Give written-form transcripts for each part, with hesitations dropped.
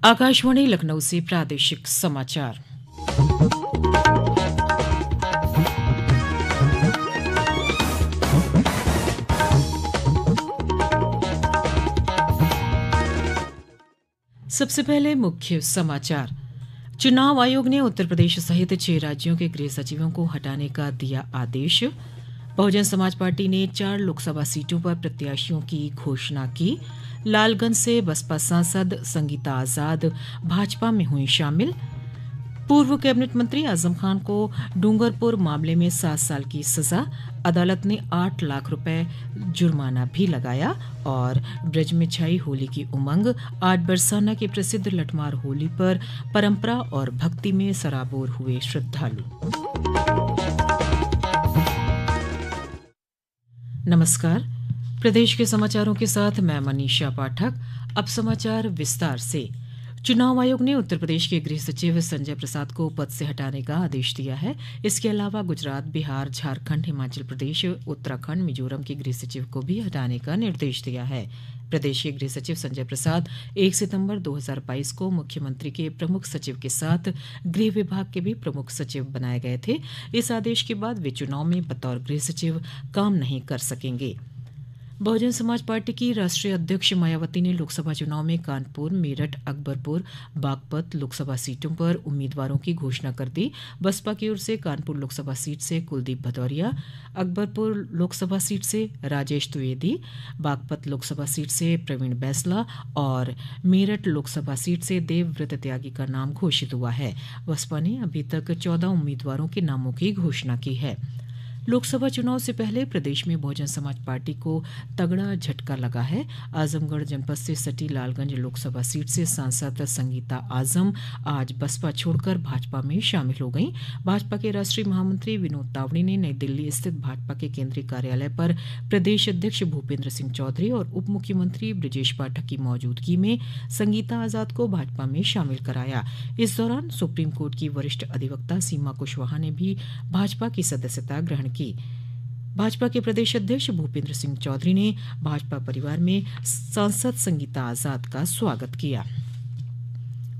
आकाशवाणी लखनऊ से प्रादेशिक समाचार। सबसे पहले मुख्य समाचार। चुनाव आयोग ने उत्तर प्रदेश सहित 6 राज्यों के गृह सचिवों को हटाने का दिया आदेश। बहुजन समाज पार्टी ने 4 लोकसभा सीटों पर प्रत्याशियों की घोषणा की। लालगंज से बसपा सांसद संगीता आजाद भाजपा में हुई शामिल। पूर्व कैबिनेट मंत्री आजम खान को डूंगरपुर मामले में 7 साल की सजा, अदालत ने 8 लाख रुपए जुर्माना भी लगाया। और ब्रज में छाई होली की उमंग, आज बरसाना के प्रसिद्ध लठमार होली पर परंपरा और भक्ति में सराबोर हुए श्रद्धालु। नमस्कार, प्रदेश के समाचारों के साथ मैं मनीषा पाठक। अब समाचार विस्तार से। चुनाव आयोग ने उत्तर प्रदेश के गृह सचिव संजय प्रसाद को पद से हटाने का आदेश दिया है। इसके अलावा गुजरात, बिहार, झारखंड, हिमाचल प्रदेश, उत्तराखंड, मिजोरम के गृह सचिव को भी हटाने का निर्देश दिया है। प्रदेश के गृह सचिव संजय प्रसाद 1 सितंबर 2022 को मुख्यमंत्री के प्रमुख सचिव के साथ गृह विभाग के भी प्रमुख सचिव बनाए गए थे। इस आदेश के बाद वे चुनाव में बतौर गृह सचिव काम नहीं कर सकेंगे। बहुजन समाज पार्टी की राष्ट्रीय अध्यक्ष मायावती ने लोकसभा चुनाव में कानपुर, मेरठ, अकबरपुर, बागपत लोकसभा सीटों पर उम्मीदवारों की घोषणा कर दी। बसपा की ओर से कानपुर लोकसभा सीट से कुलदीप भदौरिया, अकबरपुर लोकसभा सीट से राजेश द्विवेदी, बागपत लोकसभा सीट से प्रवीण बैसला और मेरठ लोकसभा सीट से देवव्रत त्यागी का नाम घोषित हुआ है। बसपा ने अभी तक 14 उम्मीदवारों के नामों की घोषणा की है। लोकसभा चुनाव से पहले प्रदेश में बहुजन समाज पार्टी को तगड़ा झटका लगा है। आजमगढ़ जनपद से सटी लालगंज लोकसभा सीट से सांसद संगीता आजम आज बसपा छोड़कर भाजपा में शामिल हो गईं। भाजपा के राष्ट्रीय महामंत्री विनोद तावड़े ने नई दिल्ली स्थित भाजपा के केंद्रीय कार्यालय पर प्रदेश अध्यक्ष भूपेंद्र सिंह चौधरी और उप मुख्यमंत्री ब्रजेश पाठक की मौजूदगी में संगीता आजाद को भाजपा में शामिल कराया। इस दौरान सुप्रीम कोर्ट की वरिष्ठ अधिवक्ता सीमा कुशवाहा ने भी भाजपा की सदस्यता ग्रहण की। भाजपा के प्रदेश अध्यक्ष भूपेंद्र सिंह चौधरी ने भाजपा परिवार में सांसद संगीता आजाद का स्वागत किया।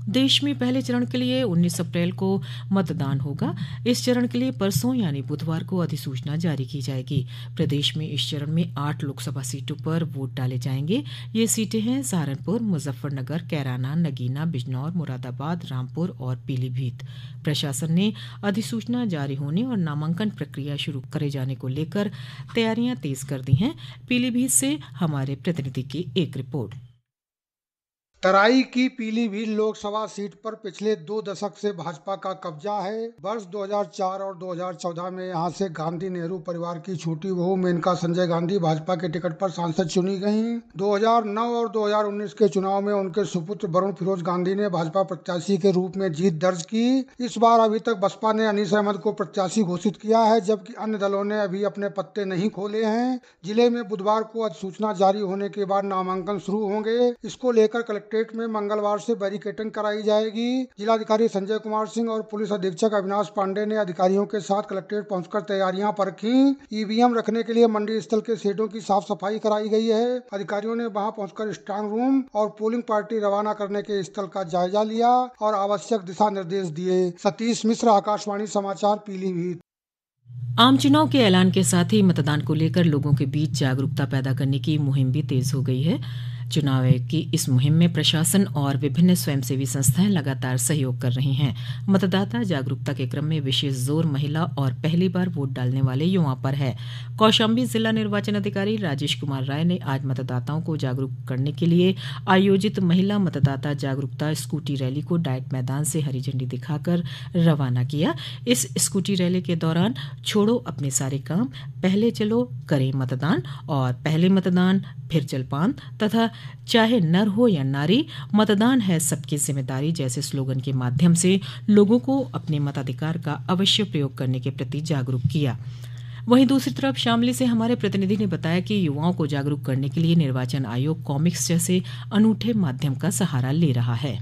देश में पहले चरण के लिए 19 अप्रैल को मतदान होगा। इस चरण के लिए परसों यानी बुधवार को अधिसूचना जारी की जाएगी। प्रदेश में इस चरण में 8 लोकसभा सीटों पर वोट डाले जाएंगे। ये सीटें हैं सहारनपुर, मुजफ्फरनगर, कैराना, नगीना, बिजनौर, मुरादाबाद, रामपुर और पीलीभीत। प्रशासन ने अधिसूचना जारी होने और नामांकन प्रक्रिया शुरू करे जाने को लेकर तैयारियां तेज कर दी हैं। पीलीभीत से हमारे प्रतिनिधि की एक रिपोर्ट। तराई की पीलीभीत लोकसभा सीट पर पिछले 2 दशक से भाजपा का कब्जा है। वर्ष 2004 और 2014 में यहां से गांधी नेहरू परिवार की छोटी बहू मेनका संजय गांधी भाजपा के टिकट पर सांसद चुनी गयीं। 2009 और 2019 के चुनाव में उनके सुपुत्र वरुण फिरोज गांधी ने भाजपा प्रत्याशी के रूप में जीत दर्ज की। इस बार अभी तक बसपा ने अनीस अहमद को प्रत्याशी घोषित किया है, जबकि अन्य दलों ने अभी अपने पत्ते नहीं खोले हैं। जिले में बुधवार को अधिसूचना जारी होने के बाद नामांकन शुरू होंगे। इसको लेकर कलेक्ट्रेट में मंगलवार से बैरिकेडिंग कराई जाएगी। जिलाधिकारी संजय कुमार सिंह और पुलिस अधीक्षक अविनाश पांडे ने अधिकारियों के साथ कलेक्ट्रेट पहुंचकर तैयारियां परखी। ईवीएम रखने के लिए मंडी स्थल के शेडों की साफ सफाई कराई गई है। अधिकारियों ने वहां पहुंचकर स्ट्रांग रूम और पोलिंग पार्टी रवाना करने के स्थल का जायजा लिया और आवश्यक दिशा निर्देश दिए। सतीश मिश्र, आकाशवाणी समाचार, पीलीभीत। आम चुनाव के ऐलान के साथ ही मतदान को लेकर लोगों के बीच जागरूकता पैदा करने की मुहिम भी तेज हो गई है। चुनाव आयोग की इस मुहिम में प्रशासन और विभिन्न स्वयंसेवी संस्थाएं लगातार सहयोग कर रही हैं। मतदाता जागरूकता के क्रम में विशेष जोर महिला और पहली बार वोट डालने वाले युवाओं पर है। कौशाम्बी जिला निर्वाचन अधिकारी राजेश कुमार राय ने आज मतदाताओं को जागरूक करने के लिए आयोजित महिला मतदाता जागरूकता स्कूटी रैली को डाइट मैदान से हरी झंडी दिखाकर रवाना किया। इस स्कूटी रैली के दौरान छोड़ो अपने सारे काम, पहले चलो करें मतदान और पहले मतदान फिर जलपान तथा चाहे नर हो या नारी, मतदान है सबकी जिम्मेदारी जैसे स्लोगन के माध्यम से लोगों को अपने मताधिकार का अवश्य प्रयोग करने के प्रति जागरूक किया। वहीं दूसरी तरफ शामली से हमारे प्रतिनिधि ने बताया कि युवाओं को जागरूक करने के लिए निर्वाचन आयोग कॉमिक्स जैसे अनूठे माध्यम का सहारा ले रहा है।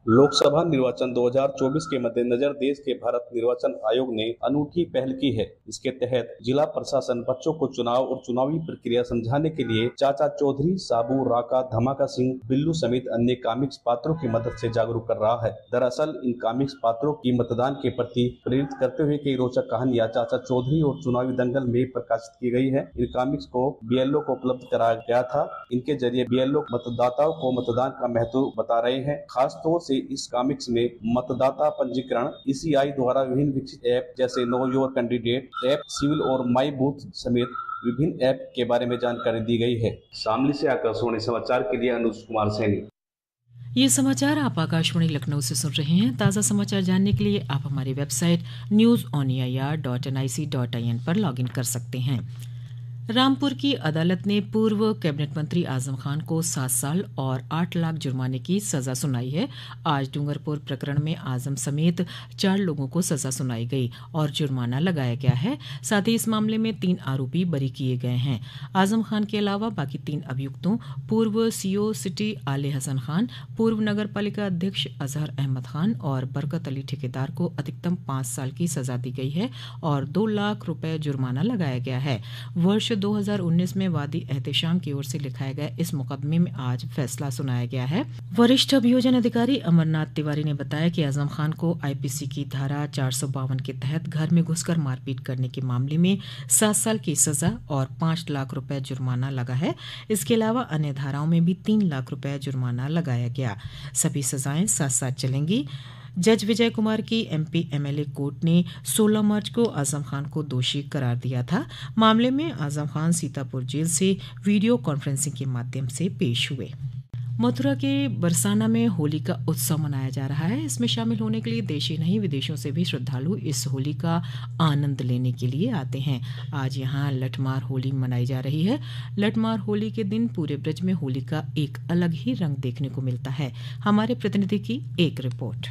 लोकसभा निर्वाचन 2024 के मद्देनजर देश के भारत निर्वाचन आयोग ने अनूठी पहल की है। इसके तहत जिला प्रशासन बच्चों को चुनाव और चुनावी प्रक्रिया समझाने के लिए चाचा चौधरी, साबू, राका, धमाका सिंह, बिल्लू समेत अन्य कॉमिक्स पात्रों की मदद से जागरूक कर रहा है। दरअसल इन कॉमिक्स पात्रों की मतदान के प्रति प्रेरित करते हुए कई रोचक कहानियां चाचा चौधरी और चुनावी दंगल में प्रकाशित की गई है। इन कॉमिक्स को BLO को उपलब्ध कराया गया था। इनके जरिए BLO मतदाताओं को मतदान का महत्व बता रहे हैं। खास तौर से इस कॉमिक्स में मतदाता पंजीकरण, ECI द्वारा विभिन्न विकसित ऐप जैसे know your candidate app, cVIGIL और माई बूथ समेत विभिन्न ऐप के बारे में जानकारी दी गई है। शामली से आकाशवाणी समाचार के लिए अनुज कुमार सैनी। ये समाचार आप आकाशवाणी लखनऊ से सुन रहे हैं। ताज़ा समाचार जानने के लिए आप हमारी वेबसाइट newsonair.nic.in पर लॉगिन कर सकते हैं। रामपुर की अदालत ने पूर्व कैबिनेट मंत्री आजम खान को 7 साल और 8 लाख जुर्माने की सजा सुनाई है। आज डूंगरपुर प्रकरण में आजम समेत 4 लोगों को सजा सुनाई गई और जुर्माना लगाया गया है। साथ ही इस मामले में 3 आरोपी बरी किए गए हैं। आजम खान के अलावा बाकी 3 अभियुक्तों पूर्व CO सिटी आले हसन खान, पूर्व नगर पालिका अध्यक्ष अजहर अहमद खान और बरकत अली ठेकेदार को अधिकतम 5 साल की सजा दी गई है और 2 लाख रुपए जुर्माना लगाया गया है। वर्ष 2019 में वादी एहतेशाम की ओर से लिखाए गए इस मुकदमे में आज फैसला सुनाया गया है। वरिष्ठ अभियोजन अधिकारी अमरनाथ तिवारी ने बताया कि आजम खान को IPC की धारा 452 के तहत घर में घुसकर मारपीट करने के मामले में 7 साल की सजा और 5 लाख रुपए जुर्माना लगा है। इसके अलावा अन्य धाराओं में भी 3 लाख रुपए जुर्माना लगाया गया। सभी सजाएं साथ साथ चलेंगी। जज विजय कुमार की MP MLA कोर्ट ने 16 मार्च को आजम खान को दोषी करार दिया था। मामले में आजम खान सीतापुर जेल से वीडियो कॉन्फ्रेंसिंग के माध्यम से पेश हुए। मथुरा के बरसाना में होली का उत्सव मनाया जा रहा है। इसमें शामिल होने के लिए देशी नहीं विदेशों से भी श्रद्धालु इस होली का आनंद लेने के लिए आते हैं। आज यहाँ लठमार होली मनाई जा रही है। लठमार होली के दिन पूरे ब्रज में होली का एक अलग ही रंग देखने को मिलता है। हमारे प्रतिनिधि की एक रिपोर्ट।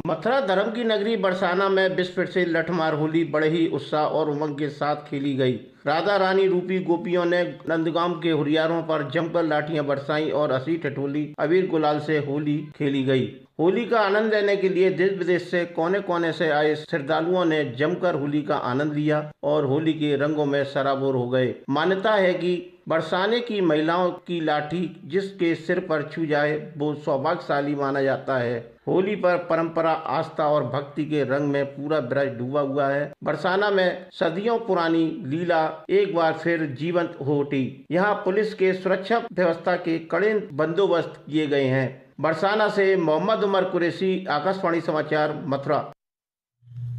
मथुरा धर्म की नगरी बरसाना में विश्व से लठमार होली बड़े ही उत्साह और उमंग के साथ खेली गई। राधा रानी रूपी गोपियों ने नंदगांव के हुरियारों पर जमकर लाठियां बरसाई और हंसी ठिठोली अबीर गुलाल से होली खेली गई। होली का आनंद लेने के लिए देश विदेश से कोने कोने से आए श्रद्धालुओं ने जमकर होली का आनंद लिया और होली के रंगों में सराबोर हो गए। मान्यता है कि बरसाने की महिलाओं की लाठी जिसके सिर पर छू जाए वो सौभाग्यशाली माना जाता है। होली पर परंपरा, आस्था और भक्ति के रंग में पूरा ब्रज डूबा हुआ है। बरसाना में सदियों पुरानी लीला एक बार फिर जीवंत हो उठी। यहाँ पुलिस के सुरक्षा व्यवस्था के कड़े बंदोबस्त किए गए हैं। बरसाना से मोहम्मद उमर कुरैशी, आकाशवाणी समाचार, मथुरा।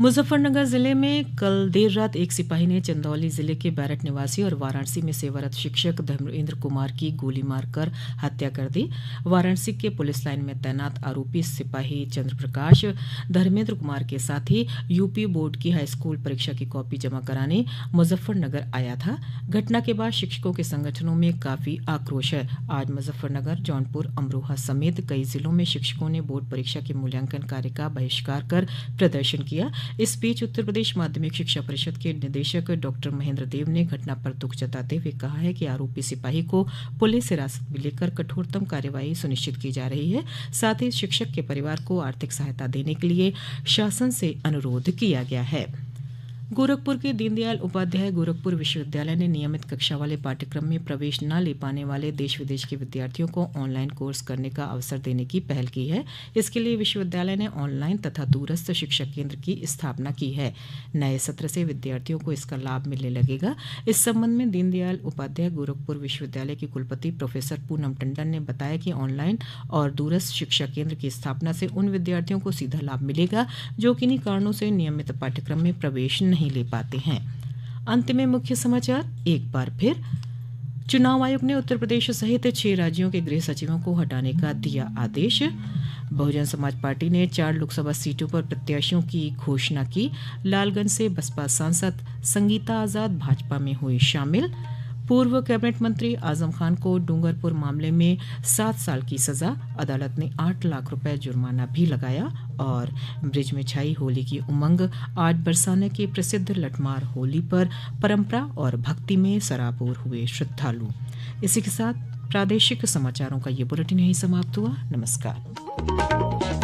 मुजफ्फरनगर जिले में कल देर रात एक सिपाही ने चंदौली जिले के बैरट निवासी और वाराणसी में सेवारत शिक्षक धर्मेंद्र कुमार की गोली मारकर हत्या कर दी। वाराणसी के पुलिस लाइन में तैनात आरोपी सिपाही चंद्र प्रकाश धर्मेंद्र कुमार के साथ ही UP बोर्ड की हाईस्कूल परीक्षा की कॉपी जमा कराने मुजफ्फरनगर आया था। घटना के बाद शिक्षकों के संगठनों में काफी आक्रोश है। आज मुजफ्फरनगर, जौनपुर, अमरोहा समेत कई जिलों में शिक्षकों ने बोर्ड परीक्षा के मूल्यांकन कार्य का बहिष्कार कर प्रदर्शन किया। इस बीच उत्तर प्रदेश माध्यमिक शिक्षा परिषद के निदेशक डॉक्टर महेंद्र देव ने घटना पर दुख जताते हुए कहा है कि आरोपी सिपाही को पुलिस हिरासत में लेकर कठोरतम कार्यवाही सुनिश्चित की जा रही है। साथ ही शिक्षक के परिवार को आर्थिक सहायता देने के लिए शासन से अनुरोध किया गया है। गोरखपुर के दीनदयाल उपाध्याय गोरखपुर विश्वविद्यालय ने नियमित कक्षा वाले पाठ्यक्रम में प्रवेश न ले पाने वाले देश विदेश के विद्यार्थियों को ऑनलाइन कोर्स करने का अवसर देने की पहल की है। इसके लिए विश्वविद्यालय ने ऑनलाइन तथा दूरस्थ शिक्षा केंद्र की स्थापना की है। नए सत्र से विद्यार्थियों को इसका लाभ मिलने लगेगा। इस संबंध में दीनदयाल उपाध्याय गोरखपुर विश्वविद्यालय की कुलपति प्रोफेसर पूनम टंडन ने बताया कि ऑनलाइन और दूरस्थ शिक्षा केंद्र की स्थापना से उन विद्यार्थियों को सीधा लाभ मिलेगा जो किन्हीं कारणों से नियमित पाठ्यक्रम में प्रवेश नहीं ले पाते हैं। अंत में मुख्य समाचार एक बार फिर। चुनाव आयोग ने उत्तर प्रदेश सहित 6 राज्यों के गृह सचिवों को हटाने का दिया आदेश। बहुजन समाज पार्टी ने 4 लोकसभा सीटों पर प्रत्याशियों की घोषणा की। लालगंज से बसपा सांसद संगीता आजाद भाजपा में हुई शामिल। पूर्व कैबिनेट मंत्री आजम खान को डूंगरपुर मामले में 7 साल की सजा, अदालत ने 8 लाख रुपए जुर्माना भी लगाया। और ब्रिज में छाई होली की उमंग, आज बरसाने के प्रसिद्ध लठमार होली पर परंपरा और भक्ति में सराबोर हुए श्रद्धालु। इसी के साथ प्रादेशिक समाचारों का ये बुलेटिन यहीं समाप्त हुआ। नमस्कार।